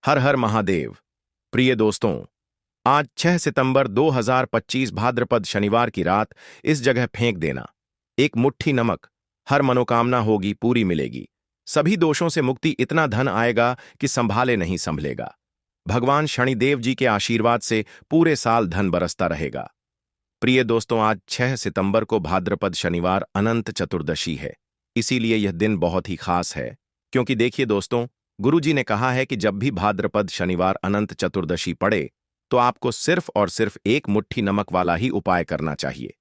हर हर महादेव। प्रिय दोस्तों, आज 6 सितंबर 2025 भाद्रपद शनिवार की रात इस जगह फेंक देना। एक मुट्ठी नमक, हर मनोकामना होगी पूरी मिलेगी। सभी दोषों से मुक्ति, इतना धन आएगा कि संभाले नहीं संभलेगा। भगवान शनिदेव जी के आशीर्वाद से पूरे साल धन बरसता रहेगा। प्रिय दोस्तों, आज 6 सितंबर को भाद्रपद शनिवार अनंत चतुर्दशी है। इसीलिए यह दिन बहुत ही खास है, क्योंकि देखिए दोस्तों, गुरु जी ने कहा है कि जब भी भाद्रपद शनिवार अनंत चतुर्दशी पड़े तो आपको सिर्फ और सिर्फ एक मुट्ठी नमक वाला ही उपाय करना चाहिए।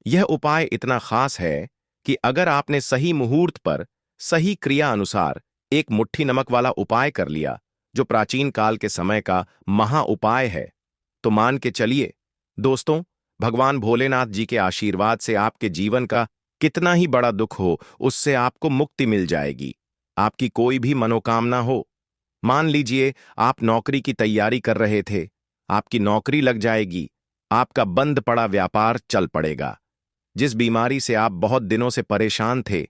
यह उपाय इतना खास है कि अगर आपने सही मुहूर्त पर सही क्रिया अनुसार एक मुट्ठी नमक वाला उपाय कर लिया, जो प्राचीन काल के समय का महा उपाय है, तो मान के चलिए दोस्तों, भगवान भोलेनाथ जी के आशीर्वाद से आपके जीवन का कितना ही बड़ा दुख हो, उससे आपको मुक्ति मिल जाएगी। आपकी कोई भी मनोकामना हो, मान लीजिए आप नौकरी की तैयारी कर रहे थे, आपकी नौकरी लग जाएगी। आपका बंद पड़ा व्यापार चल पड़ेगा। जिस बीमारी से आप बहुत दिनों से परेशान थे,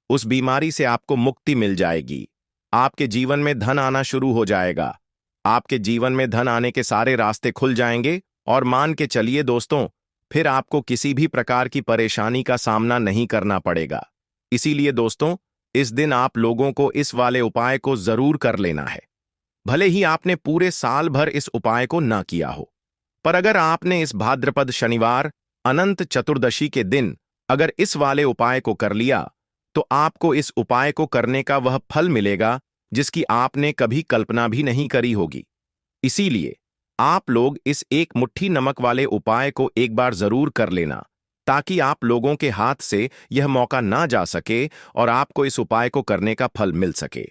उस बीमारी से आपको मुक्ति मिल जाएगी। आपके जीवन में धन आना शुरू हो जाएगा। आपके जीवन में धन आने के सारे रास्ते खुल जाएंगे और मान के चलिए दोस्तों, फिर आपको किसी भी प्रकार की परेशानी का सामना नहीं करना पड़ेगा। इसीलिए दोस्तों, इस दिन आप लोगों को इस वाले उपाय को जरूर कर लेना है। भले ही आपने पूरे साल भर इस उपाय को ना किया हो, पर अगर आपने इस भाद्रपद शनिवार अनंत चतुर्दशी के दिन अगर इस वाले उपाय को कर लिया, तो आपको इस उपाय को करने का वह फल मिलेगा जिसकी आपने कभी कल्पना भी नहीं करी होगी। इसीलिए आप लोग इस एक मुट्ठी नमक वाले उपाय को एक बार जरूर कर लेना, ताकि आप लोगों के हाथ से यह मौका ना जा सके और आपको इस उपाय को करने का फल मिल सके।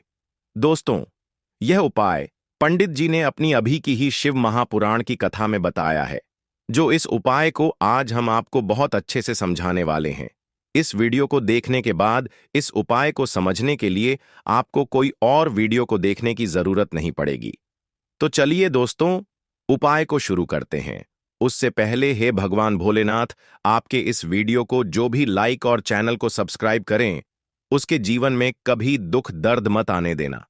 दोस्तों, यह उपाय पंडित जी ने अपनी अभी की ही शिव महापुराण की कथा में बताया है, जो इस उपाय को आज हम आपको बहुत अच्छे से समझाने वाले हैं। इस वीडियो को देखने के बाद इस उपाय को समझने के लिए आपको कोई और वीडियो को देखने की जरूरत नहीं पड़ेगी। तो चलिए दोस्तों, उपाय को शुरू करते हैं। उससे पहले हे भगवान भोलेनाथ, आपके इस वीडियो को जो भी लाइक और चैनल को सब्सक्राइब करें, उसके जीवन में कभी दुख दर्द मत आने देना।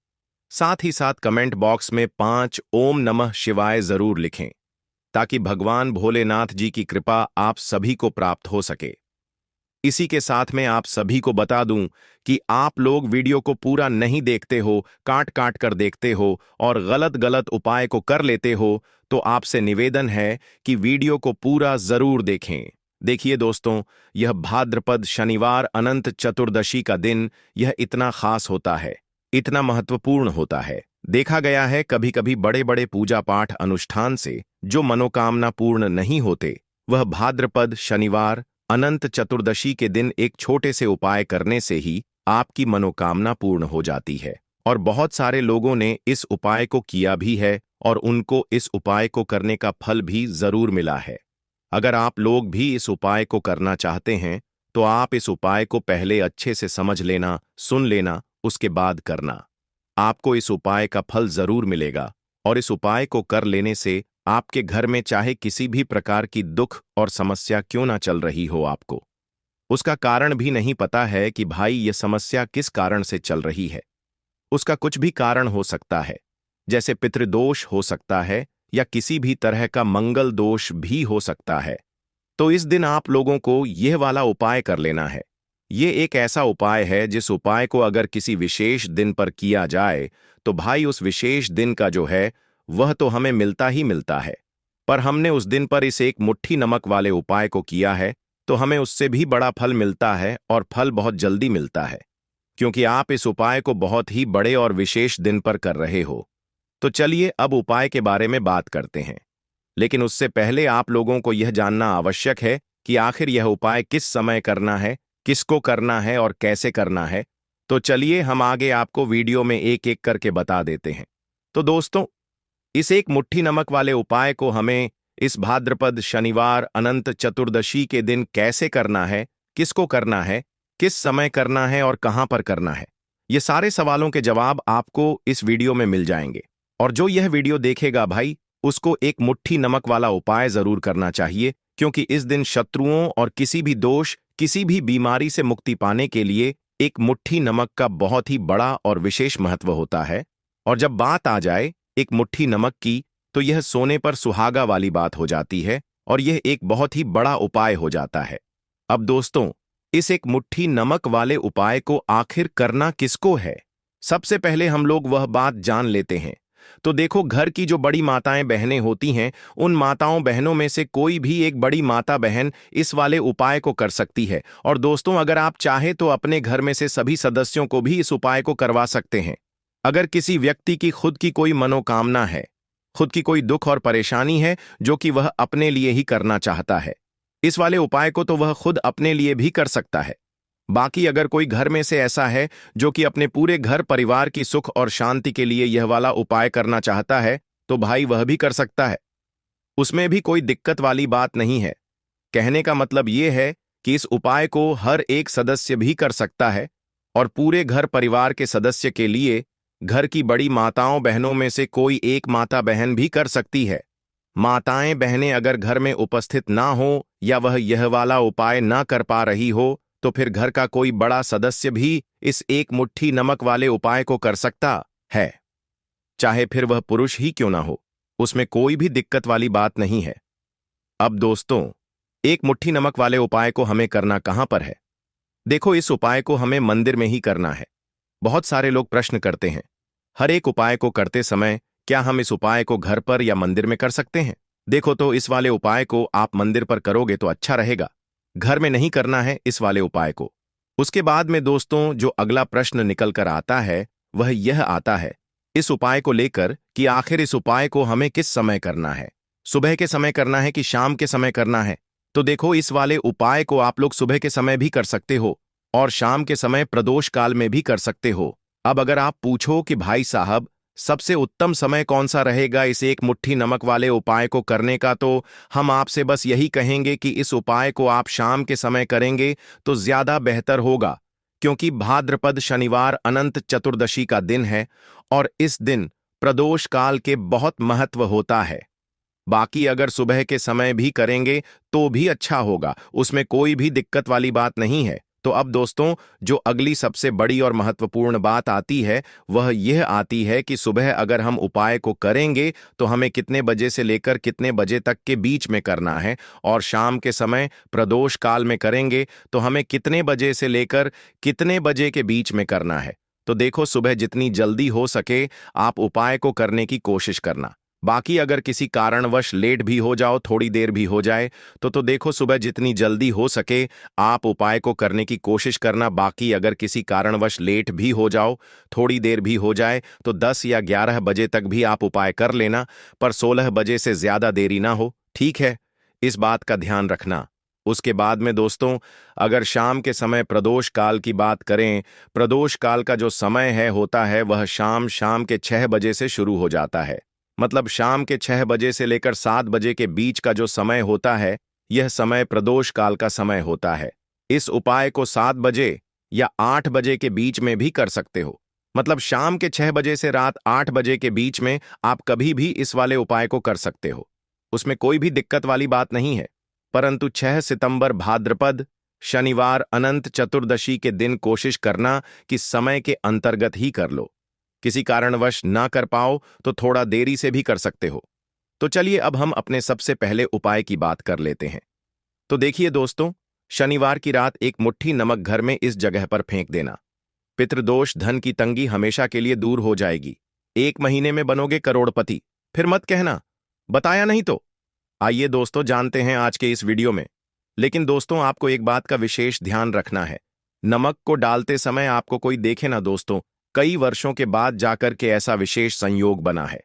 साथ ही साथ कमेंट बॉक्स में 5 ओम नमः शिवाय जरूर लिखें, ताकि भगवान भोलेनाथ जी की कृपा आप सभी को प्राप्त हो सके। इसी के साथ में आप सभी को बता दूं कि आप लोग वीडियो को पूरा नहीं देखते हो, काट काट कर देखते हो और गलत गलत उपाय को कर लेते हो, तो आपसे निवेदन है कि वीडियो को पूरा जरूर देखें। देखिए दोस्तों, यह भाद्रपद शनिवार अनंत चतुर्दशी का दिन यह इतना खास होता है, इतना महत्वपूर्ण होता है। देखा गया है कभी कभी बड़े बड़े पूजा पाठ अनुष्ठान से जो मनोकामना पूर्ण नहीं होते, वह भाद्रपद शनिवार अनंत चतुर्दशी के दिन एक छोटे से उपाय करने से ही आपकी मनोकामना पूर्ण हो जाती है। और बहुत सारे लोगों ने इस उपाय को किया भी है और उनको इस उपाय को करने का फल भी जरूर मिला है। अगर आप लोग भी इस उपाय को करना चाहते हैं, तो आप इस उपाय को पहले अच्छे से समझ लेना, सुन लेना, उसके बाद करना। आपको इस उपाय का फल जरूर मिलेगा और इस उपाय को कर लेने से आपके घर में चाहे किसी भी प्रकार की दुख और समस्या क्यों ना चल रही हो, आपको उसका कारण भी नहीं पता है कि भाई ये समस्या किस कारण से चल रही है। उसका कुछ भी कारण हो सकता है, जैसे पितृदोष हो सकता है या किसी भी तरह का मंगल दोष भी हो सकता है। तो इस दिन आप लोगों को यह वाला उपाय कर लेना है। ये एक ऐसा उपाय है जिस उपाय को अगर किसी विशेष दिन पर किया जाए, तो भाई उस विशेष दिन का जो है वह तो हमें मिलता ही मिलता है, पर हमने उस दिन पर इस एक मुट्ठी नमक वाले उपाय को किया है, तो हमें उससे भी बड़ा फल मिलता है और फल बहुत जल्दी मिलता है, क्योंकि आप इस उपाय को बहुत ही बड़े और विशेष दिन पर कर रहे हो। तो चलिए अब उपाय के बारे में बात करते हैं, लेकिन उससे पहले आप लोगों को यह जानना आवश्यक है कि आखिर यह उपाय किस समय करना है, किसको करना है और कैसे करना है। तो चलिए हम आगे आपको वीडियो में एक एक करके बता देते हैं। तो दोस्तों, इस एक मुट्ठी नमक वाले उपाय को हमें इस भाद्रपद शनिवार अनंत चतुर्दशी के दिन कैसे करना है, किसको करना है, किस समय करना है और कहां पर करना है, ये सारे सवालों के जवाब आपको इस वीडियो में मिल जाएंगे। और जो यह वीडियो देखेगा भाई, उसको एक मुट्ठी नमक वाला उपाय जरूर करना चाहिए, क्योंकि इस दिन शत्रुओं और किसी भी दोष, किसी भी बीमारी से मुक्ति पाने के लिए एक मुट्ठी नमक का बहुत ही बड़ा और विशेष महत्व होता है। और जब बात आ जाए एक मुट्ठी नमक की तो यह सोने पर सुहागा वाली बात हो जाती है और यह एक बहुत ही बड़ा उपाय हो जाता है। अब दोस्तों, इस एक मुट्ठी नमक वाले उपाय को आखिर करना किसको है? सबसे पहले हम लोग वह बात जान लेते हैं। तो देखो, घर की जो बड़ी माताएं बहनें होती हैं, उन माताओं बहनों में से कोई भी एक बड़ी माता बहन इस वाले उपाय को कर सकती है। और दोस्तों, अगर आप चाहे तो अपने घर में से सभी सदस्यों को भी इस उपाय को करवा सकते हैं। अगर किसी व्यक्ति की खुद की कोई मनोकामना है, खुद की कोई दुख और परेशानी है जो कि वह अपने लिए ही करना चाहता है, इस वाले उपाय को तो वह खुद अपने लिए भी कर सकता है। बाकी अगर कोई घर में से ऐसा है जो कि अपने पूरे घर परिवार की सुख और शांति के लिए यह वाला उपाय करना चाहता है, तो भाई वह भी कर सकता है। उसमें भी कोई दिक्कत वाली बात नहीं है। कहने का मतलब यह है कि इस उपाय को हर एक सदस्य भी कर सकता है और पूरे घर परिवार के सदस्य के लिए घर की बड़ी माताओं बहनों में से कोई एक माता बहन भी कर सकती है। माताएं बहनें अगर घर में उपस्थित ना हो या वह यह वाला उपाय ना कर पा रही हो, तो फिर घर का कोई बड़ा सदस्य भी इस एक मुट्ठी नमक वाले उपाय को कर सकता है। चाहे फिर वह पुरुष ही क्यों ना हो, उसमें कोई भी दिक्कत वाली बात नहीं है। अब दोस्तों, एक मुट्ठी नमक वाले उपाय को हमें करना कहां पर है? देखो, इस उपाय को हमें मंदिर में ही करना है। बहुत सारे लोग प्रश्न करते हैं, हर एक उपाय को करते समय क्या हम इस उपाय को घर पर या मंदिर में कर सकते हैं? देखो, तो इस वाले उपाय को आप मंदिर पर करोगे तो अच्छा रहेगा। घर में नहीं करना है इस वाले उपाय को। उसके बाद में दोस्तों, जो अगला प्रश्न निकल कर आता है वह यह आता है इस उपाय को लेकर कि आखिर इस उपाय को हमें किस समय करना है? सुबह के समय करना है कि शाम के समय करना है? तो देखो, इस वाले उपाय को आप लोग सुबह के समय भी कर सकते हो और शाम के समय प्रदोष काल में भी कर सकते हो। अब अगर आप पूछो कि भाई साहब, सबसे उत्तम समय कौन सा रहेगा इस एक मुट्ठी नमक वाले उपाय को करने का, तो हम आपसे बस यही कहेंगे कि इस उपाय को आप शाम के समय करेंगे तो ज्यादा बेहतर होगा, क्योंकि भाद्रपद शनिवार अनंत चतुर्दशी का दिन है और इस दिन प्रदोष काल के बहुत महत्व होता है। बाकी अगर सुबह के समय भी करेंगे तो भी अच्छा होगा, उसमें कोई भी दिक्कत वाली बात नहीं है। तो अब दोस्तों, जो अगली सबसे बड़ी और महत्वपूर्ण बात आती है वह यह आती है कि सुबह अगर हम उपाय को करेंगे तो हमें कितने बजे से लेकर कितने बजे तक के बीच में करना है, और शाम के समय प्रदोष काल में करेंगे तो हमें कितने बजे से लेकर कितने बजे के बीच में करना है। तो देखो, सुबह जितनी जल्दी हो सके आप उपाय को करने की कोशिश करना। बाकी अगर किसी कारणवश लेट भी हो जाओ, थोड़ी देर भी हो जाए, तो देखो, सुबह जितनी जल्दी हो सके आप उपाय को करने की कोशिश करना। बाकी अगर किसी कारणवश लेट भी हो जाओ, थोड़ी देर भी हो जाए, तो 10 या 11 बजे तक भी आप उपाय कर लेना, पर 16 बजे से ज्यादा देरी ना हो, ठीक है? इस बात का ध्यान रखना। उसके बाद में दोस्तों, अगर शाम के समय प्रदोष काल की बात करें, प्रदोष काल का जो समय है होता है वह शाम के 6 बजे से शुरू हो जाता है। मतलब शाम के 6 बजे से लेकर 7 बजे के बीच का जो समय होता है, यह समय प्रदोष काल का समय होता है। इस उपाय को 7 बजे या 8 बजे के बीच में भी कर सकते हो। मतलब शाम के 6 बजे से रात 8 बजे के बीच में आप कभी भी इस वाले उपाय को कर सकते हो, उसमें कोई भी दिक्कत वाली बात नहीं है। परंतु 6 सितंबर भाद्रपद शनिवार अनंत चतुर्दशी के दिन कोशिश करना कि समय के अंतर्गत ही कर लो। किसी कारणवश ना कर पाओ तो थोड़ा देरी से भी कर सकते हो। तो चलिए अब हम अपने सबसे पहले उपाय की बात कर लेते हैं। तो देखिए दोस्तों, शनिवार की रात एक मुट्ठी नमक घर में इस जगह पर फेंक देना। पितृदोष, धन की तंगी हमेशा के लिए दूर हो जाएगी। 1 महीने में बनोगे करोड़पति। फिर मत कहना बताया नहीं तो। आइए दोस्तों, जानते हैं आज के इस वीडियो में। लेकिन दोस्तों, आपको एक बात का विशेष ध्यान रखना है। नमक को डालते समय आपको कोई देखे ना दोस्तों, कई वर्षों के बाद जाकर के ऐसा विशेष संयोग बना है।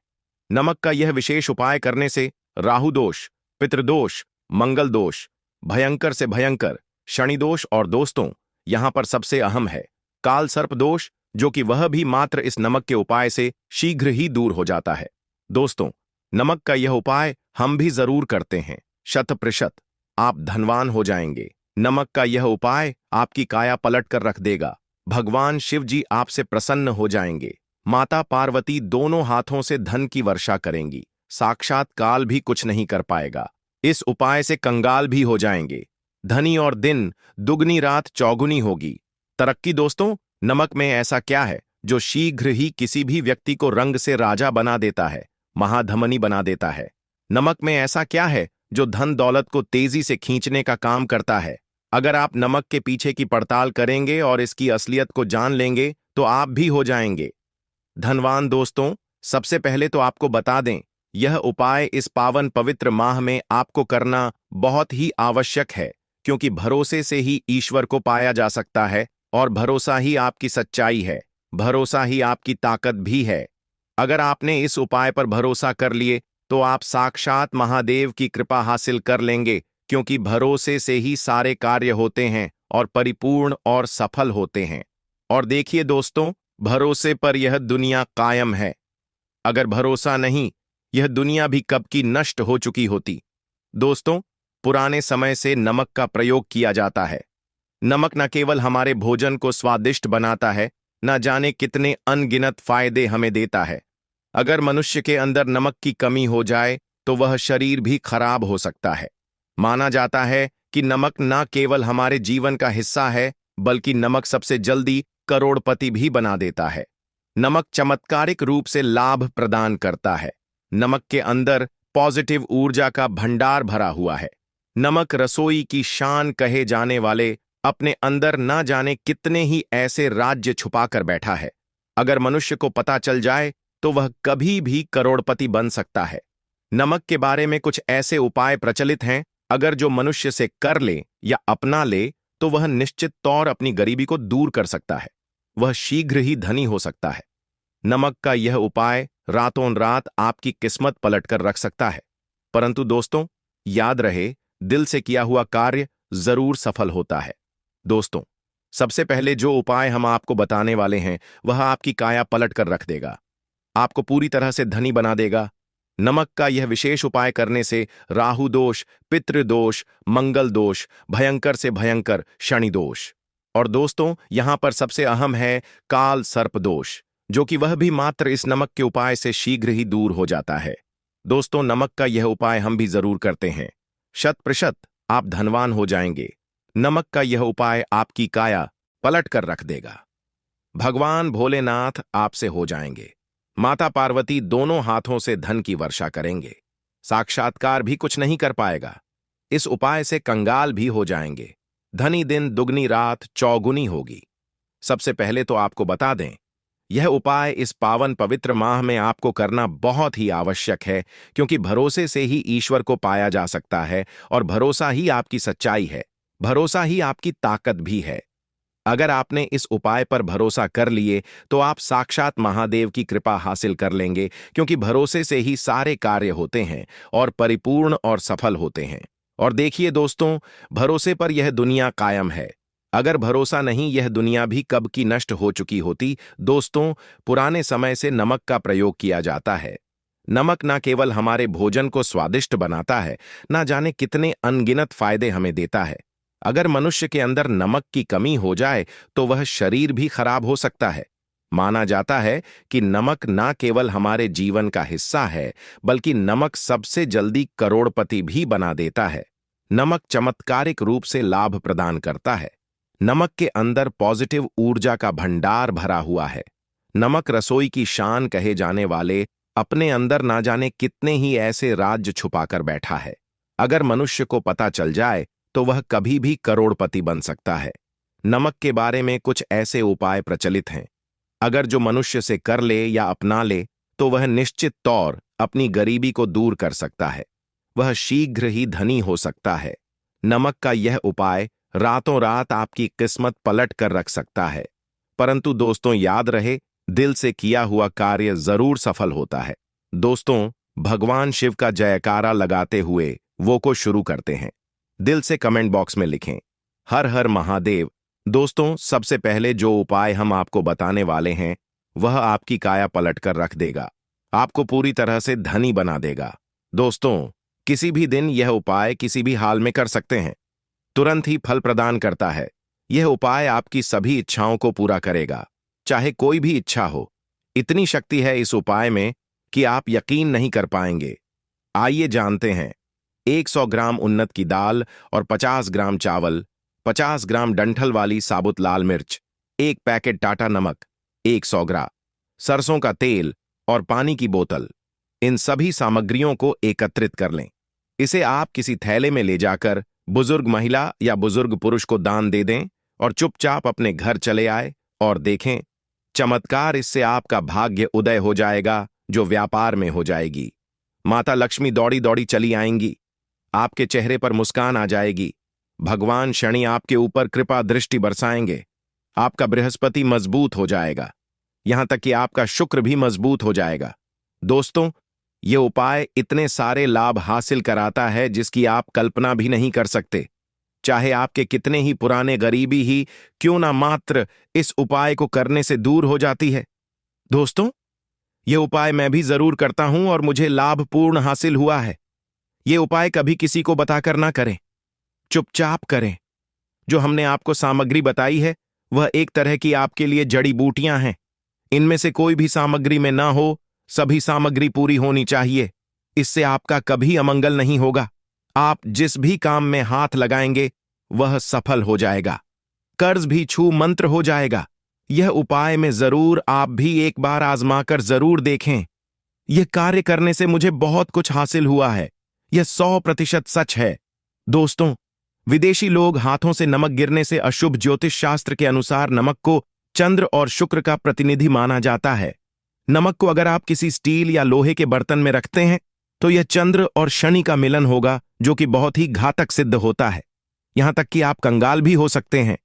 नमक का यह विशेष उपाय करने से राहु दोष, पितृदोष, मंगल दोष, भयंकर से भयंकर शनि दोष और दोस्तों, यहां पर सबसे अहम है काल सर्प दोष, जो कि वह भी मात्र इस नमक के उपाय से शीघ्र ही दूर हो जाता है। दोस्तों, नमक का यह उपाय हम भी जरूर करते हैं, 100% आप धनवान हो जाएंगे। नमक का यह उपाय आपकी काया पलट कर रख देगा। भगवान शिव जी आपसे प्रसन्न हो जाएंगे। माता पार्वती दोनों हाथों से धन की वर्षा करेंगी। साक्षात काल भी कुछ नहीं कर पाएगा। इस उपाय से कंगाल भी हो जाएंगे। धनी और दिन दुगनी रात चौगुनी होगी। तरक्की दोस्तों, नमक में ऐसा क्या है जो शीघ्र ही किसी भी व्यक्ति को रंग से राजा बना देता है, महाधमनी बना देता है। नमक में ऐसा क्या है जो धन दौलत को तेजी से खींचने का काम करता है? अगर आप नमक के पीछे की पड़ताल करेंगे और इसकी असलियत को जान लेंगे तो आप भी हो जाएंगे धनवान। दोस्तों, सबसे पहले तो आपको बता दें, यह उपाय इस पावन पवित्र माह में आपको करना बहुत ही आवश्यक है, क्योंकि भरोसे से ही ईश्वर को पाया जा सकता है और भरोसा ही आपकी सच्चाई है, भरोसा ही आपकी ताकत भी है। अगर आपने इस उपाय पर भरोसा कर लिए तो आप साक्षात महादेव की कृपा हासिल कर लेंगे, क्योंकि भरोसे से ही सारे कार्य होते हैं और परिपूर्ण और सफल होते हैं। और देखिए दोस्तों, भरोसे पर यह दुनिया कायम है। अगर भरोसा नहीं, यह दुनिया भी कब की नष्ट हो चुकी होती। दोस्तों, पुराने समय से नमक का प्रयोग किया जाता है। नमक न केवल हमारे भोजन को स्वादिष्ट बनाता है, न जाने कितने अनगिनत फायदे हमें देता है। अगर मनुष्य के अंदर नमक की कमी हो जाए तो वह शरीर भी खराब हो सकता है। माना जाता है कि नमक न केवल हमारे जीवन का हिस्सा है, बल्कि नमक सबसे जल्दी करोड़पति भी बना देता है। नमक चमत्कारिक रूप से लाभ प्रदान करता है। नमक के अंदर पॉजिटिव ऊर्जा का भंडार भरा हुआ है। नमक रसोई की शान कहे जाने वाले अपने अंदर न जाने कितने ही ऐसे राज्य छुपाकर बैठा है। अगर मनुष्य को पता चल जाए तो वह कभी भी करोड़पति बन सकता है। नमक के बारे में कुछ ऐसे उपाय प्रचलित हैं, अगर जो मनुष्य से कर ले या अपना ले तो वह निश्चित तौर अपनी गरीबी को दूर कर सकता है। वह शीघ्र ही धनी हो सकता है। नमक का यह उपाय रातों रात आपकी किस्मत पलटकर रख सकता है। परंतु दोस्तों, याद रहे, दिल से किया हुआ कार्य जरूर सफल होता है। दोस्तों, सबसे पहले जो उपाय हम आपको बताने वाले हैं वह आपकी काया पलट कर रख देगा, आपको पूरी तरह से धनी बना देगा। नमक का यह विशेष उपाय करने से राहु दोष, पितृदोष, मंगल दोष, भयंकर से भयंकर शनि दोष, और दोस्तों यहां पर सबसे अहम है काल सर्प दोष, जो कि वह भी मात्र इस नमक के उपाय से शीघ्र ही दूर हो जाता है। दोस्तों, नमक का यह उपाय हम भी जरूर करते हैं। 100% आप धनवान हो जाएंगे। नमक का यह उपाय आपकी काया पलट कर रख देगा। भगवान भोलेनाथ आपसे हो जाएंगे। माता पार्वती दोनों हाथों से धन की वर्षा करेंगे। साक्षात्कार भी कुछ नहीं कर पाएगा। इस उपाय से कंगाल भी हो जाएंगे। धनी दिन दुगनी रात चौगुनी होगी। सबसे पहले तो आपको बता दें, यह उपाय इस पावन पवित्र माह में आपको करना बहुत ही आवश्यक है, क्योंकि भरोसे से ही ईश्वर को पाया जा सकता है और भरोसा ही आपकी सच्चाई है, भरोसा ही आपकी ताकत भी है। अगर आपने इस उपाय पर भरोसा कर लिए तो आप साक्षात महादेव की कृपा हासिल कर लेंगे, क्योंकि भरोसे से ही सारे कार्य होते हैं और परिपूर्ण और सफल होते हैं। और देखिए दोस्तों, भरोसे पर यह दुनिया कायम है। अगर भरोसा नहीं, यह दुनिया भी कब की नष्ट हो चुकी होती। दोस्तों, पुराने समय से नमक का प्रयोग किया जाता है। नमक न केवल हमारे भोजन को स्वादिष्ट बनाता है, न जाने कितने अनगिनत फायदे हमें देता है। अगर मनुष्य के अंदर नमक की कमी हो जाए तो वह शरीर भी खराब हो सकता है। माना जाता है कि नमक न केवल हमारे जीवन का हिस्सा है, बल्कि नमक सबसे जल्दी करोड़पति भी बना देता है। नमक चमत्कारिक रूप से लाभ प्रदान करता है। नमक के अंदर पॉजिटिव ऊर्जा का भंडार भरा हुआ है। नमक रसोई की शान कहे जाने वाले अपने अंदर ना जाने कितने ही ऐसे राज्य छुपाकर बैठा है। अगर मनुष्य को पता चल जाए तो वह कभी भी करोड़पति बन सकता है। नमक के बारे में कुछ ऐसे उपाय प्रचलित हैं, अगर जो मनुष्य से कर ले या अपना ले तो वह निश्चित तौर अपनी गरीबी को दूर कर सकता है। वह शीघ्र ही धनी हो सकता है। नमक का यह उपाय रातों रात आपकी किस्मत पलट कर रख सकता है। परंतु दोस्तों, याद रहे, दिल से किया हुआ कार्य जरूर सफल होता है। दोस्तों, भगवान शिव का जयकारा लगाते हुए वो को शुरू करते हैं। दिल से कमेंट बॉक्स में लिखें, हर हर महादेव। दोस्तों, सबसे पहले जो उपाय हम आपको बताने वाले हैं वह आपकी काया पलट कर रख देगा, आपको पूरी तरह से धनी बना देगा। दोस्तों, किसी भी दिन यह उपाय किसी भी हाल में कर सकते हैं, तुरंत ही फल प्रदान करता है। यह उपाय आपकी सभी इच्छाओं को पूरा करेगा, चाहे कोई भी इच्छा हो। इतनी शक्ति है इस उपाय में कि आप यकीन नहीं कर पाएंगे। आइए जानते हैं। 100 ग्राम उन्नत की दाल और 50 ग्राम चावल, 50 ग्राम डंठल वाली साबुत लाल मिर्च, 1 पैकेट टाटा नमक, 100 ग्राम सरसों का तेल और पानी की बोतल, इन सभी सामग्रियों को एकत्रित कर लें। इसे आप किसी थैले में ले जाकर बुजुर्ग महिला या बुजुर्ग पुरुष को दान दे दें और चुपचाप अपने घर चले आए और देखें चमत्कार। इससे आपका भाग्य उदय हो जाएगा, जो व्यापार में हो जाएगी। माता लक्ष्मी दौड़ी दौड़ी चली आएंगी, आपके चेहरे पर मुस्कान आ जाएगी। भगवान शनि आपके ऊपर कृपा दृष्टि बरसाएंगे। आपका बृहस्पति मजबूत हो जाएगा, यहां तक कि आपका शुक्र भी मजबूत हो जाएगा। दोस्तों, यह उपाय इतने सारे लाभ हासिल कराता है जिसकी आप कल्पना भी नहीं कर सकते। चाहे आपके कितने ही पुराने गरीबी ही क्यों ना मात्र इस उपाय को करने से दूर हो जाती है। दोस्तों, यह उपाय मैं भी जरूर करता हूं और मुझे लाभपूर्ण हासिल हुआ है। यह उपाय कभी किसी को बताकर ना करें, चुपचाप करें। जो हमने आपको सामग्री बताई है वह एक तरह की आपके लिए जड़ी बूटियां हैं। इनमें से कोई भी सामग्री में ना हो, सभी सामग्री पूरी होनी चाहिए। इससे आपका कभी अमंगल नहीं होगा। आप जिस भी काम में हाथ लगाएंगे वह सफल हो जाएगा। कर्ज भी छू मंत्र हो जाएगा। यह उपाय में जरूर आप भी एक बार आजमाकर जरूर देखें। यह कार्य करने से मुझे बहुत कुछ हासिल हुआ है। यह 100% सच है। दोस्तों, विदेशी लोग हाथों से नमक गिरने से अशुभ ज्योतिष शास्त्र के अनुसार नमक को चंद्र और शुक्र का प्रतिनिधि माना जाता है। नमक को अगर आप किसी स्टील या लोहे के बर्तन में रखते हैं तो यह चंद्र और शनि का मिलन होगा, जो कि बहुत ही घातक सिद्ध होता है। यहां तक कि आप कंगाल भी हो सकते हैं।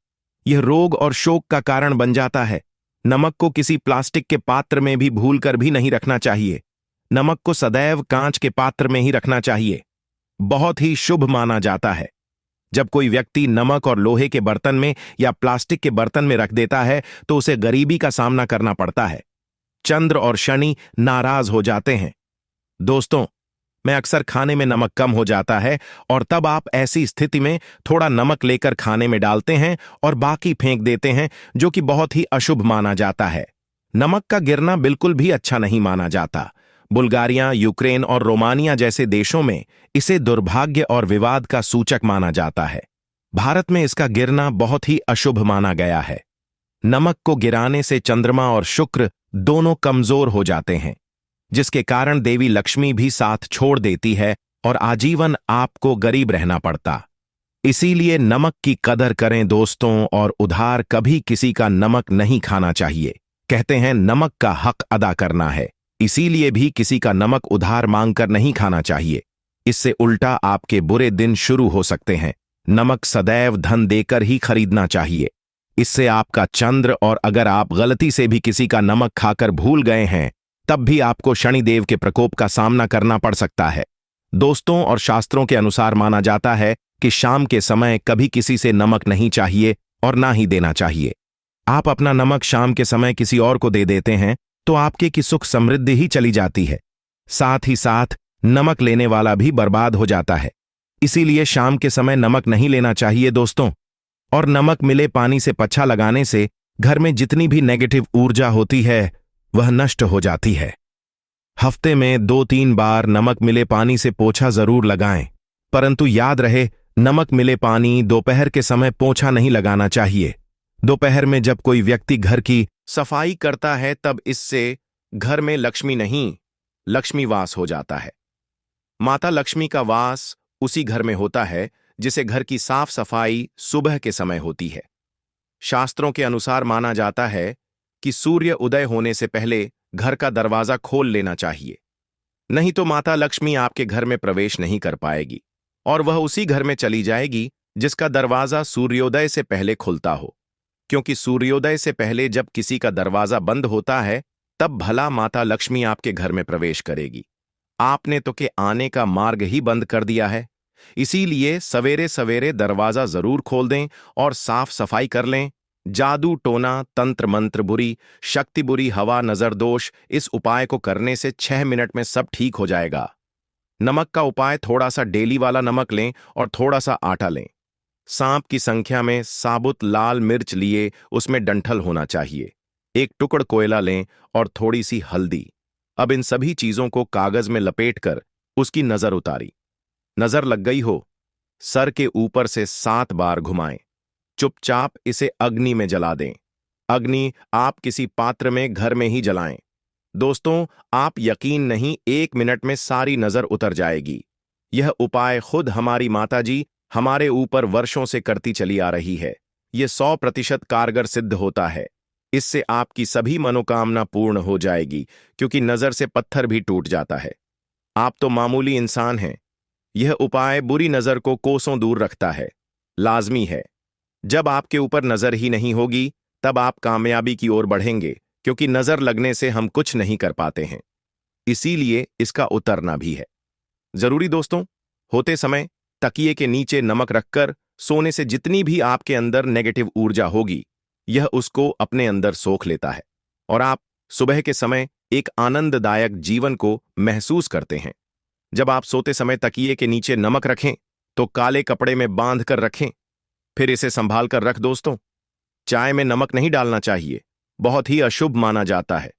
यह रोग और शोक का कारण बन जाता है। नमक को किसी प्लास्टिक के पात्र में भी भूलकर भी नहीं रखना चाहिए। नमक को सदैव कांच के पात्र में ही रखना चाहिए। बहुत ही शुभ माना जाता है। जब कोई व्यक्ति नमक और लोहे के बर्तन में या प्लास्टिक के बर्तन में रख देता है तो उसे गरीबी का सामना करना पड़ता है। चंद्र और शनि नाराज हो जाते हैं। दोस्तों, मैं अक्सर खाने में नमक कम हो जाता है और तब आप ऐसी स्थिति में थोड़ा नमक लेकर खाने में डालते हैं और बाकी फेंक देते हैं, जो कि बहुत ही अशुभ माना जाता है। नमक का गिरना बिल्कुल भी अच्छा नहीं माना जाता। बुल्गारिया, यूक्रेन और रोमानिया जैसे देशों में इसे दुर्भाग्य और विवाद का सूचक माना जाता है। भारत में इसका गिरना बहुत ही अशुभ माना गया है। नमक को गिराने से चंद्रमा और शुक्र दोनों कमजोर हो जाते हैं, जिसके कारण देवी लक्ष्मी भी साथ छोड़ देती है और आजीवन आपको गरीब रहना पड़ता। इसीलिए नमक की कदर करें दोस्तों, और उधार कभी किसी का नमक नहीं खाना चाहिए। कहते हैं नमक का हक अदा करना है, इसीलिए भी किसी का नमक उधार मांगकर नहीं खाना चाहिए। इससे उल्टा आपके बुरे दिन शुरू हो सकते हैं। नमक सदैव धन देकर ही खरीदना चाहिए। इससे आपका चंद्र, और अगर आप गलती से भी किसी का नमक खाकर भूल गए हैं तब भी आपको शनिदेव के प्रकोप का सामना करना पड़ सकता है। दोस्तों, और शास्त्रों के अनुसार माना जाता है कि शाम के समय कभी किसी से नमक नहीं चाहिए और ना ही देना चाहिए। आप अपना नमक शाम के समय किसी और को दे देते हैं तो आपके की सुख समृद्धि ही चली जाती है। साथ ही साथ नमक लेने वाला भी बर्बाद हो जाता है। इसीलिए शाम के समय नमक नहीं लेना चाहिए दोस्तों। और नमक मिले पानी से पच्छा लगाने से घर में जितनी भी नेगेटिव ऊर्जा होती है वह नष्ट हो जाती है। हफ्ते में 2-3 बार नमक मिले पानी से पोछा जरूर लगाएं, परंतु याद रहे नमक मिले पानी दोपहर के समय पोछा नहीं लगाना चाहिए। दोपहर में जब कोई व्यक्ति घर की सफाई करता है तब इससे घर में लक्ष्मी नहीं, लक्ष्मी वास हो जाता है। माता लक्ष्मी का वास उसी घर में होता है जिसे घर की साफ सफाई सुबह के समय होती है। शास्त्रों के अनुसार माना जाता है कि सूर्य उदय होने से पहले घर का दरवाजा खोल लेना चाहिए, नहीं तो माता लक्ष्मी आपके घर में प्रवेश नहीं कर पाएगी और वह उसी घर में चली जाएगी जिसका दरवाजा सूर्योदय से पहले खुलता हो। क्योंकि सूर्योदय से पहले जब किसी का दरवाजा बंद होता है तब भला माता लक्ष्मी आपके घर में प्रवेश करेगी। आपने तो के आने का मार्ग ही बंद कर दिया है। इसीलिए सवेरे सवेरे दरवाजा जरूर खोल दें और साफ सफाई कर लें। जादू टोना, तंत्र मंत्र, बुरी शक्ति, बुरी हवा, नजर दोष, इस उपाय को करने से 6 मिनट में सब ठीक हो जाएगा। नमक का उपाय, थोड़ा सा डेली वाला नमक लें और थोड़ा सा आटा लें। सांप की संख्या में साबुत लाल मिर्च लिए, उसमें डंठल होना चाहिए। एक टुकड़ कोयला लें और थोड़ी सी हल्दी। अब इन सभी चीजों को कागज में लपेटकर उसकी नजर उतारी। नजर लग गई हो, सर के ऊपर से 7 बार घुमाएं। चुपचाप इसे अग्नि में जला दें। अग्नि आप किसी पात्र में घर में ही जलाएं। दोस्तों, आप यकीन नहीं, 1 मिनट में सारी नजर उतर जाएगी। यह उपाय खुद हमारी माताजी हमारे ऊपर वर्षों से करती चली आ रही है। यह 100% कारगर सिद्ध होता है। इससे आपकी सभी मनोकामना पूर्ण हो जाएगी, क्योंकि नजर से पत्थर भी टूट जाता है। आप तो मामूली इंसान हैं। यह उपाय बुरी नजर को कोसों दूर रखता है। लाजमी है। जब आपके ऊपर नजर ही नहीं होगी, तब आप कामयाबी की ओर बढ़ेंगे, क्योंकि नजर लगने से हम कुछ नहीं कर पाते हैं। इसीलिए इसका उतरना भी है जरूरी। दोस्तों, होते समय तकिए के नीचे नमक रखकर सोने से जितनी भी आपके अंदर नेगेटिव ऊर्जा होगी, यह उसको अपने अंदर सोख लेता है और आप सुबह के समय एक आनंददायक जीवन को महसूस करते हैं। जब आप सोते समय तकिए के नीचे नमक रखें तो काले कपड़े में बांध कर रखें, फिर इसे संभाल कर रख। दोस्तों, चाय में नमक नहीं डालना चाहिए, बहुत ही अशुभ माना जाता है।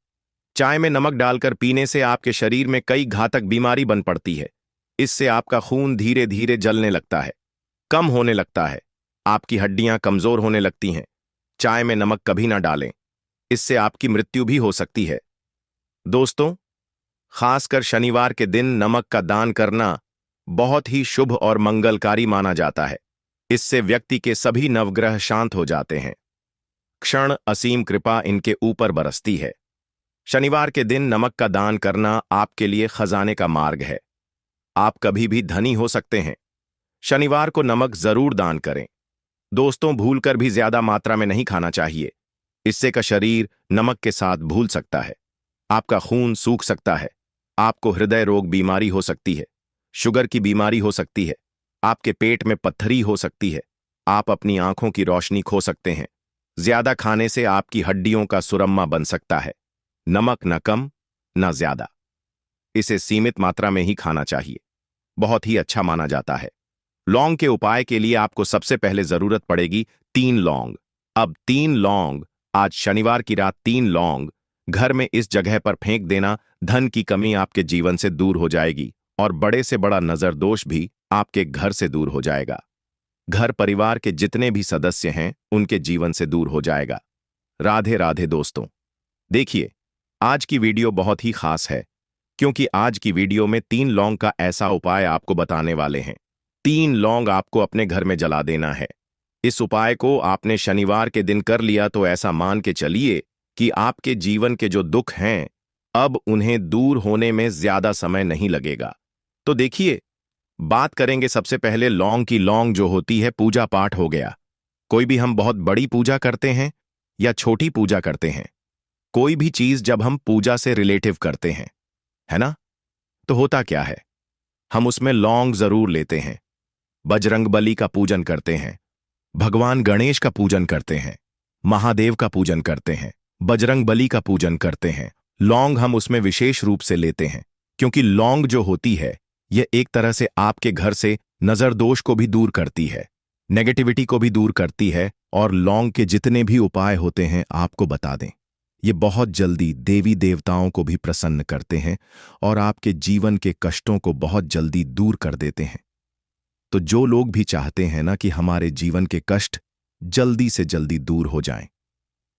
चाय में नमक डालकर पीने से आपके शरीर में कई घातक बीमारी बन पड़ती है। इससे आपका खून धीरे धीरे जलने लगता है, कम होने लगता है, आपकी हड्डियां कमजोर होने लगती हैं। चाय में नमक कभी ना डालें, इससे आपकी मृत्यु भी हो सकती है। दोस्तों, खासकर शनिवार के दिन नमक का दान करना बहुत ही शुभ और मंगलकारी माना जाता है। इससे व्यक्ति के सभी नवग्रह शांत हो जाते हैं। क्षण असीम कृपा इनके ऊपर बरसती है। शनिवार के दिन नमक का दान करना आपके लिए खजाने का मार्ग है। आप कभी भी धनी हो सकते हैं। शनिवार को नमक जरूर दान करें। दोस्तों, भूलकर भी ज्यादा मात्रा में नहीं खाना चाहिए। इससे का शरीर नमक के साथ भूल सकता है। आपका खून सूख सकता है। आपको हृदय रोग बीमारी हो सकती है, शुगर की बीमारी हो सकती है, आपके पेट में पत्थरी हो सकती है, आप अपनी आंखों की रोशनी खो सकते हैं। ज्यादा खाने से आपकी हड्डियों का सुरम्मा बन सकता है। नमक न कम न ज्यादा, इसे सीमित मात्रा में ही खाना चाहिए। बहुत ही अच्छा माना जाता है। लौंग के उपाय के लिए आपको सबसे पहले जरूरत पड़ेगी 3 लौंग। अब 3 लौंग, आज शनिवार की रात 3 लौंग घर में इस जगह पर फेंक देना। धन की कमी आपके जीवन से दूर हो जाएगी और बड़े से बड़ा नजर दोष भी आपके घर से दूर हो जाएगा। घर परिवार के जितने भी सदस्य हैं उनके जीवन से दूर हो जाएगा। राधे राधे दोस्तों। देखिए, आज की वीडियो बहुत ही खास है, क्योंकि आज की वीडियो में 3 लौंग का ऐसा उपाय आपको बताने वाले हैं। 3 लौंग आपको अपने घर में जला देना है। इस उपाय को आपने शनिवार के दिन कर लिया तो ऐसा मान के चलिए कि आपके जीवन के जो दुख हैं, अब उन्हें दूर होने में ज्यादा समय नहीं लगेगा। तो देखिए, बात करेंगे सबसे पहले लौंग की। लौंग जो होती है, पूजा पाठ हो गया। कोई भी हम बहुत बड़ी पूजा करते हैं या छोटी पूजा करते हैं, कोई भी चीज जब हम पूजा से रिलेटिव करते हैं, है ना, तो होता क्या है, हम उसमें लौंग जरूर लेते हैं। बजरंगबली का पूजन करते हैं, भगवान गणेश का पूजन करते हैं, महादेव का पूजन करते हैं, बजरंगबली का पूजन करते हैं। लौंग हम उसमें विशेष रूप से लेते हैं, क्योंकि लौंग जो होती है, यह एक तरह से आपके घर से नजर दोष को भी दूर करती है, नेगेटिविटी को भी दूर करती है। और लौंग के जितने भी उपाय होते हैं, आपको बता दें, ये बहुत जल्दी देवी देवताओं को भी प्रसन्न करते हैं और आपके जीवन के कष्टों को बहुत जल्दी दूर कर देते हैं। तो जो लोग भी चाहते हैं ना कि हमारे जीवन के कष्ट जल्दी से जल्दी दूर हो जाएं,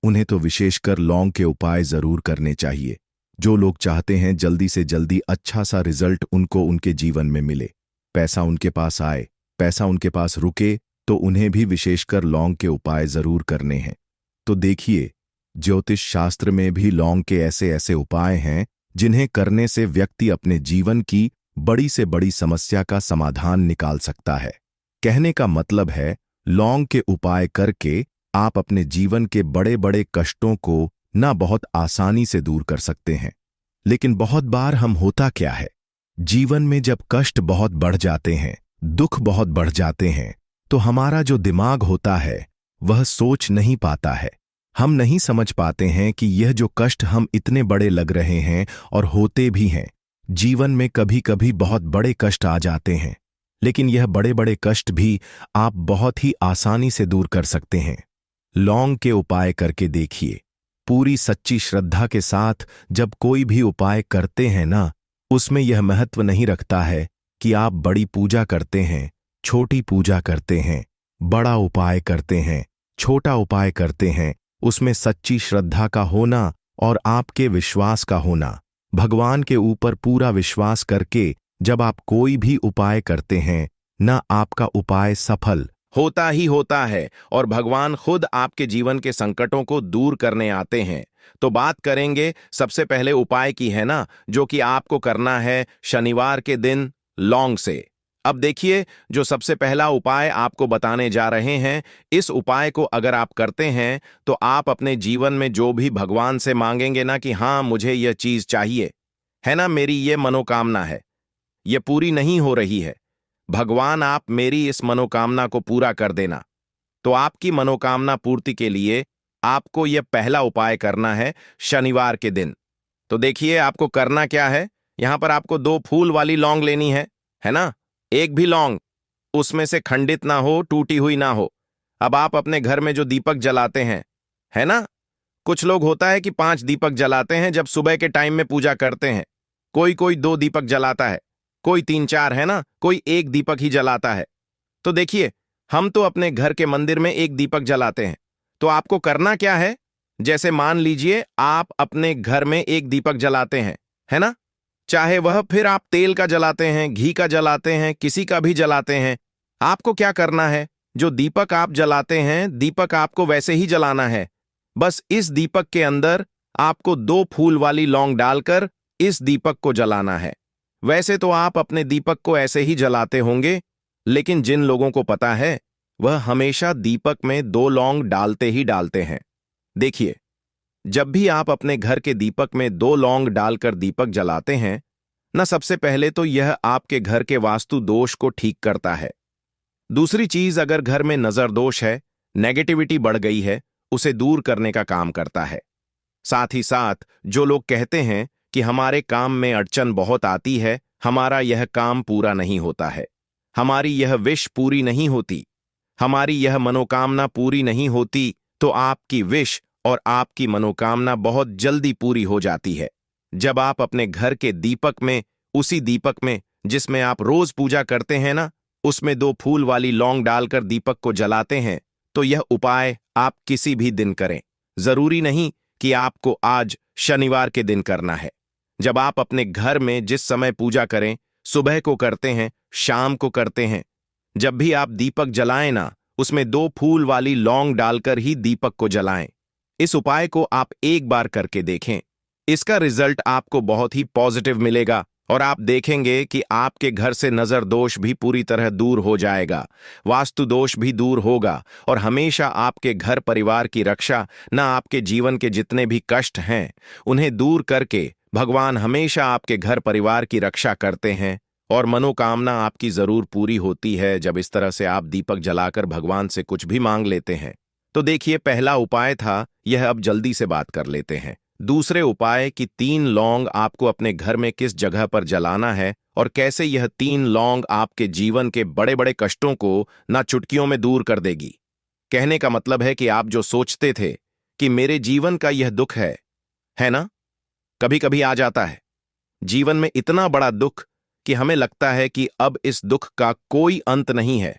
उन्हें तो विशेषकर लौंग के उपाय जरूर करने चाहिए। जो लोग चाहते हैं जल्दी से जल्दी अच्छा सा रिजल्ट उनको उनके जीवन में मिले, पैसा उनके पास आए, पैसा उनके पास रुके, तो उन्हें भी विशेषकर लौंग के उपाय जरूर करने हैं। तो देखिए, ज्योतिष शास्त्र में भी लौंग के ऐसे ऐसे उपाय हैं जिन्हें करने से व्यक्ति अपने जीवन की बड़ी से बड़ी समस्या का समाधान निकाल सकता है। कहने का मतलब है, लौंग के उपाय करके आप अपने जीवन के बड़े बड़े कष्टों को ना बहुत आसानी से दूर कर सकते हैं। लेकिन बहुत बार हम होता क्या है, जीवन में जब कष्ट बहुत बढ़ जाते हैं, दुख बहुत बढ़ जाते हैं, तो हमारा जो दिमाग होता है वह सोच नहीं पाता है। हम नहीं समझ पाते हैं कि यह जो कष्ट हम इतने बड़े लग रहे हैं और होते भी हैं। जीवन में कभी कभी बहुत बड़े कष्ट आ जाते हैं, लेकिन यह बड़े बड़े कष्ट भी आप बहुत ही आसानी से दूर कर सकते हैं। लौंग के उपाय करके देखिए। पूरी सच्ची श्रद्धा के साथ जब कोई भी उपाय करते हैं ना, उसमें यह महत्व नहीं रखता है कि आप बड़ी पूजा करते हैं, छोटी पूजा करते हैं, बड़ा उपाय करते हैं, छोटा उपाय करते हैं। उसमें सच्ची श्रद्धा का होना और आपके विश्वास का होना। भगवान के ऊपर पूरा विश्वास करके जब आप कोई भी उपाय करते हैं, ना आपका उपाय सफल होता ही होता है और भगवान खुद आपके जीवन के संकटों को दूर करने आते हैं। तो बात करेंगे सबसे पहले उपाय की, है ना, जो कि आपको करना है शनिवार के दिन लौंग से। अब देखिए, जो सबसे पहला उपाय आपको बताने जा रहे हैं, इस उपाय को अगर आप करते हैं तो आप अपने जीवन में जो भी भगवान से मांगेंगे ना कि हाँ मुझे यह चीज चाहिए, है ना, मेरी ये मनोकामना है, ये पूरी नहीं हो रही है, भगवान आप मेरी इस मनोकामना को पूरा कर देना। तो आपकी मनोकामना पूर्ति के लिए आपको यह पहला उपाय करना है शनिवार के दिन। तो देखिए आपको करना क्या है, यहां पर आपको 2 फूल वाली लौंग लेनी है ना। एक भी लौंग उसमें से खंडित ना हो, टूटी हुई ना हो। अब आप अपने घर में जो दीपक जलाते हैं, है ना, कुछ लोग होता है कि 5 दीपक जलाते हैं जब सुबह के टाइम में पूजा करते हैं। कोई कोई 2 दीपक जलाता है, कोई 3-4, है ना, कोई 1 दीपक ही जलाता है। तो देखिए, हम तो अपने घर के मंदिर में 1 दीपक जलाते हैं। तो आपको करना क्या है, जैसे मान लीजिए आप अपने घर में 1 दीपक जलाते हैं, है ना, चाहे वह फिर आप तेल का जलाते हैं, घी का जलाते हैं, किसी का भी जलाते हैं। आपको क्या करना है, जो दीपक आप जलाते हैं, दीपक आपको वैसे ही जलाना है। बस इस दीपक के अंदर आपको 2 फूल वाली लौंग डालकर इस दीपक को जलाना है। वैसे तो आप अपने दीपक को ऐसे ही जलाते होंगे, लेकिन जिन लोगों को पता है वह हमेशा दीपक में 2 लौंग डालते ही डालते हैं। देखिए, जब भी आप अपने घर के दीपक में 2 लौंग डालकर दीपक जलाते हैं ना, सबसे पहले तो यह आपके घर के वास्तु दोष को ठीक करता है। दूसरी चीज, अगर घर में नजर दोष है, नेगेटिविटी बढ़ गई है, उसे दूर करने का काम करता है। साथ ही साथ जो लोग कहते हैं कि हमारे काम में अड़चन बहुत आती है, हमारा यह काम पूरा नहीं होता है, हमारी यह विश पूरी नहीं होती, हमारी यह मनोकामना पूरी नहीं होती, तो आपकी विश और आपकी मनोकामना बहुत जल्दी पूरी हो जाती है। जब आप अपने घर के दीपक में, उसी दीपक में जिसमें आप रोज पूजा करते हैं ना, उसमें 2 फूल वाली लौंग डालकर दीपक को जलाते हैं, तो यह उपाय आप किसी भी दिन करें। जरूरी नहीं कि आपको आज शनिवार के दिन करना है। जब आप अपने घर में जिस समय पूजा करें, सुबह को करते हैं, शाम को करते हैं, जब भी आप दीपक जलाएं ना, उसमें 2 फूल वाली लौंग डालकर ही दीपक को जलाएं। इस उपाय को आप एक बार करके देखें, इसका रिजल्ट आपको बहुत ही पॉजिटिव मिलेगा और आप देखेंगे कि आपके घर से नजर दोष भी पूरी तरह दूर हो जाएगा, वास्तु दोष भी दूर होगा और हमेशा आपके घर परिवार की रक्षा, ना आपके जीवन के जितने भी कष्ट हैं उन्हें दूर करके भगवान हमेशा आपके घर परिवार की रक्षा करते हैं और मनोकामना आपकी जरूर पूरी होती है जब इस तरह से आप दीपक जलाकर भगवान से कुछ भी मांग लेते हैं। तो देखिए, पहला उपाय था यह, अब जल्दी से बात कर लेते हैं दूसरे उपाय की। 3 लौंग आपको अपने घर में किस जगह पर जलाना है और कैसे यह 3 लौंग आपके जीवन के बड़े बड़े कष्टों को ना चुटकियों में दूर कर देगी। कहने का मतलब है कि आप जो सोचते थे कि मेरे जीवन का यह दुख है ना, कभी कभी आ जाता है जीवन में इतना बड़ा दुख कि हमें लगता है कि अब इस दुख का कोई अंत नहीं है,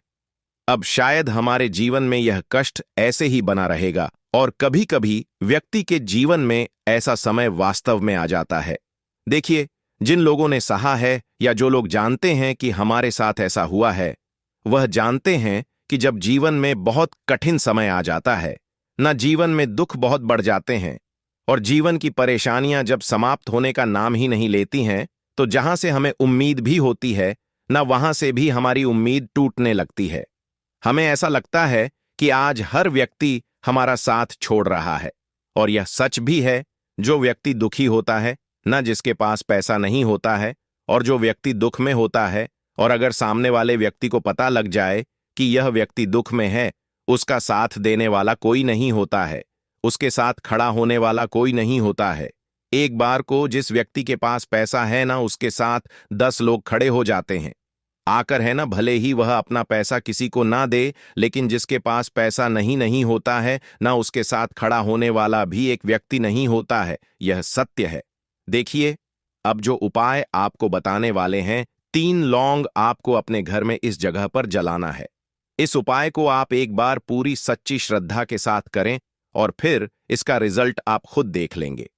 अब शायद हमारे जीवन में यह कष्ट ऐसे ही बना रहेगा। और कभी कभी व्यक्ति के जीवन में ऐसा समय वास्तव में आ जाता है। देखिए, जिन लोगों ने सहा है या जो लोग जानते हैं कि हमारे साथ ऐसा हुआ है, वह जानते हैं कि जब जीवन में बहुत कठिन समय आ जाता है ना, जीवन में दुख बहुत बढ़ जाते हैं और जीवन की परेशानियां जब समाप्त होने का नाम ही नहीं लेती हैं, तो जहां से हमें उम्मीद भी होती है ना, वहां से भी हमारी उम्मीद टूटने लगती है। हमें ऐसा लगता है कि आज हर व्यक्ति हमारा साथ छोड़ रहा है और यह सच भी है। जो व्यक्ति दुखी होता है ना, जिसके पास पैसा नहीं होता है, और जो व्यक्ति दुख में होता है और अगर सामने वाले व्यक्ति को पता लग जाए कि यह व्यक्ति दुख में है, उसका साथ देने वाला कोई नहीं होता है, उसके साथ खड़ा होने वाला कोई नहीं होता है। एक बार को जिस व्यक्ति के पास पैसा है ना, उसके साथ 10 लोग खड़े हो जाते हैं आकर, है ना, भले ही वह अपना पैसा किसी को ना दे, लेकिन जिसके पास पैसा नहीं होता है ना, उसके साथ खड़ा होने वाला भी एक व्यक्ति नहीं होता है। यह सत्य है। देखिए, अब जो उपाय आपको बताने वाले हैं, 3 लौंग आपको अपने घर में इस जगह पर जलाना है। इस उपाय को आप एक बार पूरी सच्ची श्रद्धा के साथ करें और फिर इसका रिजल्ट आप खुद देख लेंगे।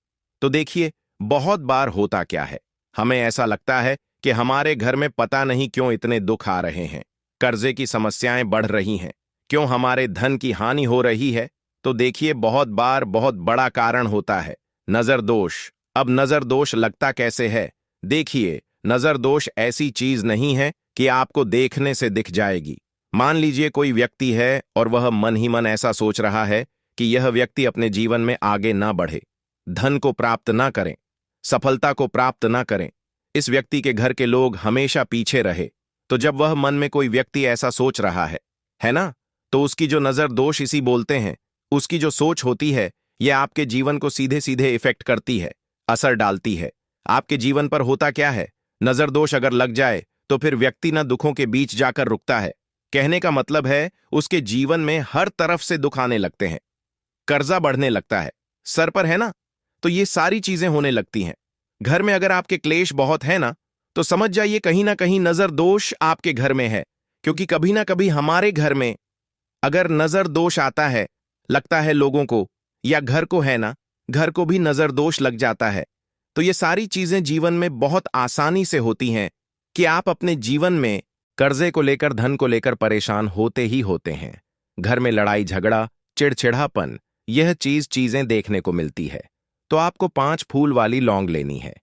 तो देखिए, बहुत बार होता क्या है, हमें ऐसा लगता है कि हमारे घर में पता नहीं क्यों इतने दुख आ रहे हैं, कर्जे की समस्याएं बढ़ रही हैं, क्यों हमारे धन की हानि हो रही है। तो देखिए, बहुत बार बहुत बड़ा कारण होता है नजर दोष। अब नजर दोष लगता कैसे है? देखिए, नजर दोष ऐसी चीज नहीं है कि आपको देखने से दिख जाएगी। मान लीजिए कोई व्यक्ति है और वह मन ही मन ऐसा सोच रहा है कि यह व्यक्ति अपने जीवन में आगे ना बढ़े, धन को प्राप्त ना करें, सफलता को प्राप्त ना करें, इस व्यक्ति के घर के लोग हमेशा पीछे रहे। तो जब वह मन में कोई व्यक्ति ऐसा सोच रहा है ना, तो उसकी जो नजर दोष इसी बोलते हैं, उसकी जो सोच होती है, यह आपके जीवन को सीधे सीधे इफेक्ट करती है, असर डालती है। आपके जीवन पर होता क्या है, नजर दोष अगर लग जाए तो फिर व्यक्ति न दुखों के बीच जाकर रुकता है। कहने का मतलब है, उसके जीवन में हर तरफ से दुख आने लगते हैं, कर्जा बढ़ने लगता है, सर पर है ना, तो ये सारी चीजें होने लगती हैं। घर में अगर आपके क्लेश बहुत है ना, तो समझ जाइए कहीं ना कहीं नजर दोष आपके घर में है। क्योंकि कभी ना कभी हमारे घर में अगर नजर दोष आता है, लगता है लोगों को या घर को है ना, घर को भी नजर दोष लग जाता है। तो ये सारी चीजें जीवन में बहुत आसानी से होती हैं कि आप अपने जीवन में कर्जे को लेकर, धन को लेकर परेशान होते ही होते हैं। घर में लड़ाई झगड़ा, चिड़चिड़ापन, यह चीजें देखने को मिलती है। तो आपको 5 फूल वाली लौंग लेनी है।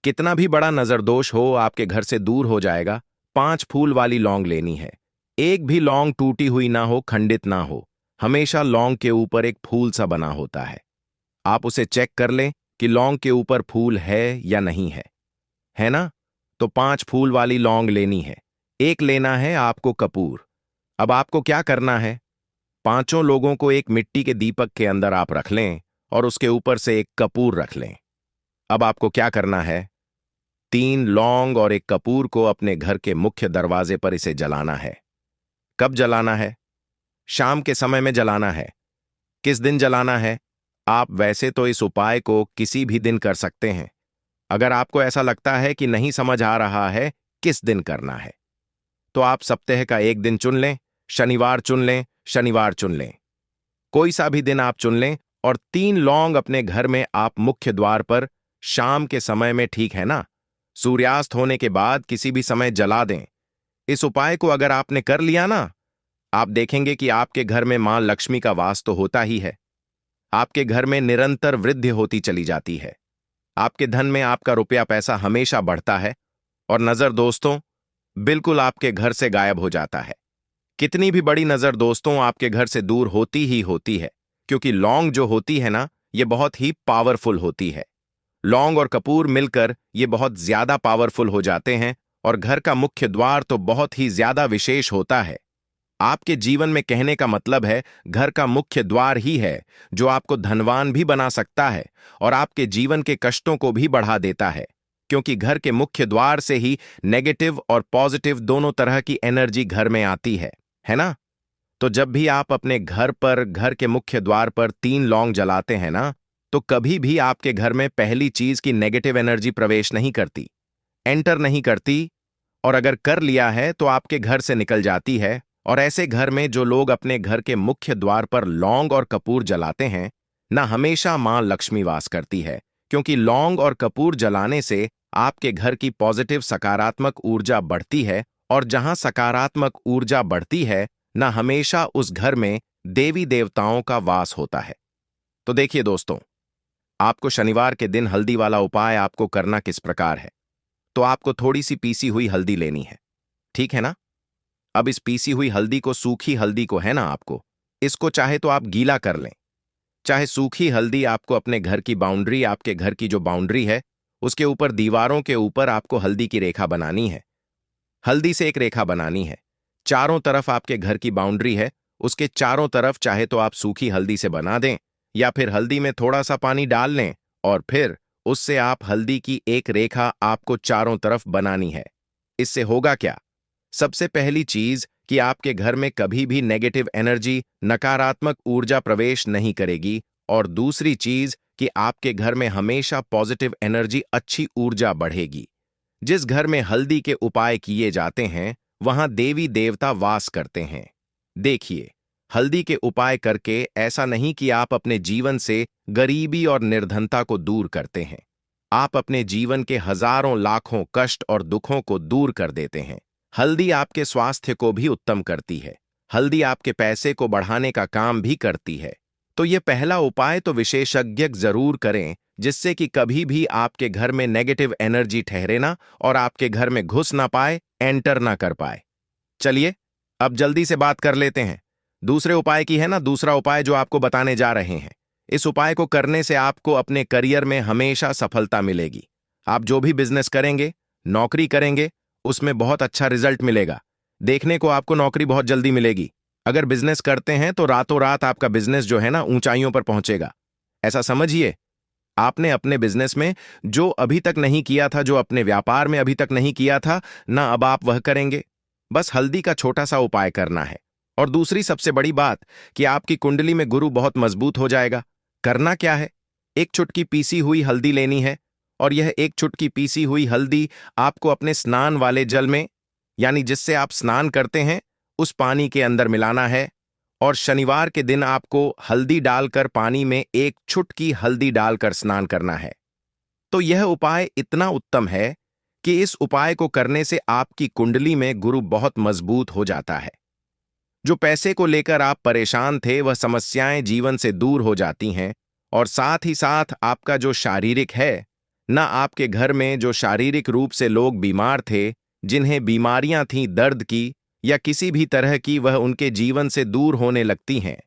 कितना भी बड़ा नजर दोष हो, आपके घर से दूर हो जाएगा। 5 फूल वाली लौंग लेनी है। एक भी लौंग टूटी हुई ना हो, खंडित ना हो, हमेशा लौंग के ऊपर एक फूल सा बना होता है। आप उसे चेक कर लें कि लौंग के ऊपर फूल है या नहीं है ना? तो 5 फूल वाली लौंग लेनी है। एक लेना है आपको कपूर। अब आपको क्या करना है, 5 लोगों को एक मिट्टी के दीपक के अंदर आप रख लें और उसके ऊपर से एक कपूर रख लें। अब आपको क्या करना है, 3 लौंग और एक कपूर को अपने घर के मुख्य दरवाजे पर इसे जलाना है। कब जलाना है? शाम के समय में जलाना है। किस दिन जलाना है? आप वैसे तो इस उपाय को किसी भी दिन कर सकते हैं। अगर आपको ऐसा लगता है कि नहीं समझ आ रहा है किस दिन करना है, तो आप सप्ताह का एक दिन चुन लें, शनिवार चुन लें, शनिवार चुन लें, कोई सा भी दिन आप चुन लें और 3 लौंग अपने घर में आप मुख्य द्वार पर शाम के समय में, ठीक है ना, सूर्यास्त होने के बाद किसी भी समय जला दें। इस उपाय को अगर आपने कर लिया ना, आप देखेंगे कि आपके घर में मां लक्ष्मी का वास तो होता ही है। आपके घर में निरंतर वृद्धि होती चली जाती है। आपके धन में आपका रुपया पैसा हमेशा बढ़ता है और नजर दोस्तों बिल्कुल आपके घर से गायब हो जाता है। कितनी भी बड़ी नजर दोस्तों आपके घर से दूर होती ही होती है, क्योंकि लौंग जो होती है ना, ये बहुत ही पावरफुल होती है। लौंग और कपूर मिलकर ये बहुत ज्यादा पावरफुल हो जाते हैं और घर का मुख्य द्वार तो बहुत ही ज्यादा विशेष होता है। आपके जीवन में, कहने का मतलब है, घर का मुख्य द्वार ही है जो आपको धनवान भी बना सकता है और आपके जीवन के कष्टों को भी बढ़ा देता है। क्योंकि घर के मुख्य द्वार से ही नेगेटिव और पॉजिटिव दोनों तरह की एनर्जी घर में आती है ना? तो जब भी आप अपने घर पर, घर के मुख्य द्वार पर 3 लौंग जलाते हैं ना, तो कभी भी आपके घर में पहली चीज की नेगेटिव एनर्जी प्रवेश नहीं करती, एंटर नहीं करती, और अगर कर लिया है तो आपके घर से निकल जाती है। और ऐसे घर में जो लोग अपने घर के मुख्य द्वार पर लौंग और कपूर जलाते हैं ना, हमेशा मां लक्ष्मी वास करती है। क्योंकि लौंग और कपूर जलाने से आपके घर की पॉजिटिव सकारात्मक ऊर्जा बढ़ती है और जहां सकारात्मक ऊर्जा बढ़ती है ना, हमेशा उस घर में देवी देवताओं का वास होता है। तो देखिए दोस्तों, आपको शनिवार के दिन हल्दी वाला उपाय आपको करना किस प्रकार है। तो आपको थोड़ी सी पीसी हुई हल्दी लेनी है, ठीक है ना? अब इस पीसी हुई हल्दी को, सूखी हल्दी को है ना, आपको इसको चाहे तो आप गीला कर लें, चाहे सूखी हल्दी आपको अपने घर की बाउंड्री, आपके घर की जो बाउंड्री है उसके ऊपर, दीवारों के ऊपर आपको हल्दी की रेखा बनानी है। हल्दी से एक रेखा बनानी है, चारों तरफ आपके घर की बाउंड्री है, उसके चारों तरफ चाहे तो आप सूखी हल्दी से बना दें या फिर हल्दी में थोड़ा सा पानी डाल लें और फिर उससे आप हल्दी की एक रेखा आपको चारों तरफ बनानी है। इससे होगा क्या? सबसे पहली चीज कि आपके घर में कभी भी नेगेटिव एनर्जी, नकारात्मक ऊर्जा प्रवेश नहीं करेगी, और दूसरी चीज कि आपके घर में हमेशा पॉजिटिव एनर्जी, अच्छी ऊर्जा बढ़ेगी। जिस घर में हल्दी के उपाय किए जाते हैं वहां देवी देवता वास करते हैं। देखिए, हल्दी के उपाय करके ऐसा नहीं कि आप अपने जीवन से गरीबी और निर्धनता को दूर करते हैं। आप अपने जीवन के हजारों लाखों कष्ट और दुखों को दूर कर देते हैं। हल्दी आपके स्वास्थ्य को भी उत्तम करती है। हल्दी आपके पैसे को बढ़ाने का काम भी करती है। तो ये पहला उपाय तो विशेषज्ञ जरूर करें, जिससे कि कभी भी आपके घर में नेगेटिव एनर्जी ठहरे ना और आपके घर में घुस ना पाए, एंटर ना कर पाए। चलिए अब जल्दी से बात कर लेते हैं दूसरे उपाय की, है ना। दूसरा उपाय जो आपको बताने जा रहे हैं, इस उपाय को करने से आपको अपने करियर में हमेशा सफलता मिलेगी। आप जो भी बिजनेस करेंगे, नौकरी करेंगे, उसमें बहुत अच्छा रिजल्ट मिलेगा। देखने को आपको नौकरी बहुत जल्दी मिलेगी। अगर बिजनेस करते हैं तो रातों रात आपका बिजनेस जो है ना ऊंचाइयों पर पहुंचेगा। ऐसा समझिए, आपने अपने बिजनेस में जो अभी तक नहीं किया था, जो अपने व्यापार में अभी तक नहीं किया था ना, अब आप वह करेंगे। बस हल्दी का छोटा सा उपाय करना है। और दूसरी सबसे बड़ी बात कि आपकी कुंडली में गुरु बहुत मजबूत हो जाएगा। करना क्या है, एक चुटकी पीसी हुई हल्दी लेनी है और यह एक चुटकी पीसी हुई हल्दी आपको अपने स्नान वाले जल में, यानी जिससे आप स्नान करते हैं, उस पानी के अंदर मिलाना है। और शनिवार के दिन आपको हल्दी डालकर पानी में एक चुटकी हल्दी डालकर स्नान करना है। तो यह उपाय इतना उत्तम है कि इस उपाय को करने से आपकी कुंडली में गुरु बहुत मजबूत हो जाता है। जो पैसे को लेकर आप परेशान थे, वह समस्याएं जीवन से दूर हो जाती हैं। और साथ ही साथ आपका जो शारीरिक है ना, आपके घर में जो शारीरिक रूप से लोग बीमार थे, जिन्हें बीमारियां थीं दर्द की या किसी भी तरह की, वह उनके जीवन से दूर होने लगती हैं।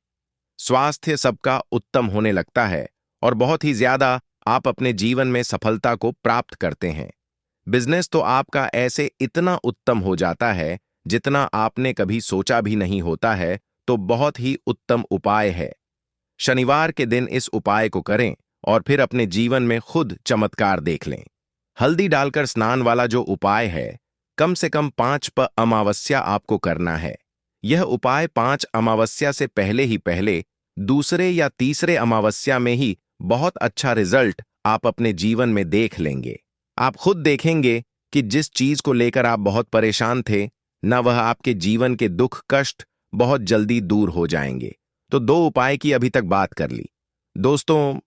स्वास्थ्य सबका उत्तम होने लगता है और बहुत ही ज्यादा आप अपने जीवन में सफलता को प्राप्त करते हैं। बिजनेस तो आपका ऐसे इतना उत्तम हो जाता है जितना आपने कभी सोचा भी नहीं होता है। तो बहुत ही उत्तम उपाय है। शनिवार के दिन इस उपाय को करें और फिर अपने जीवन में खुद चमत्कार देख लें। हल्दी डालकर स्नान वाला जो उपाय है, कम से कम 5 अमावस्या आपको करना है। यह उपाय 5 अमावस्या से पहले ही पहले, दूसरे या तीसरे अमावस्या में ही बहुत अच्छा रिजल्ट आप अपने जीवन में देख लेंगे। आप खुद देखेंगे कि जिस चीज को लेकर आप बहुत परेशान थे ना, वह आपके जीवन के दुख कष्ट बहुत जल्दी दूर हो जाएंगे। तो 2 उपाय की अभी तक बात कर ली। दोस्तों,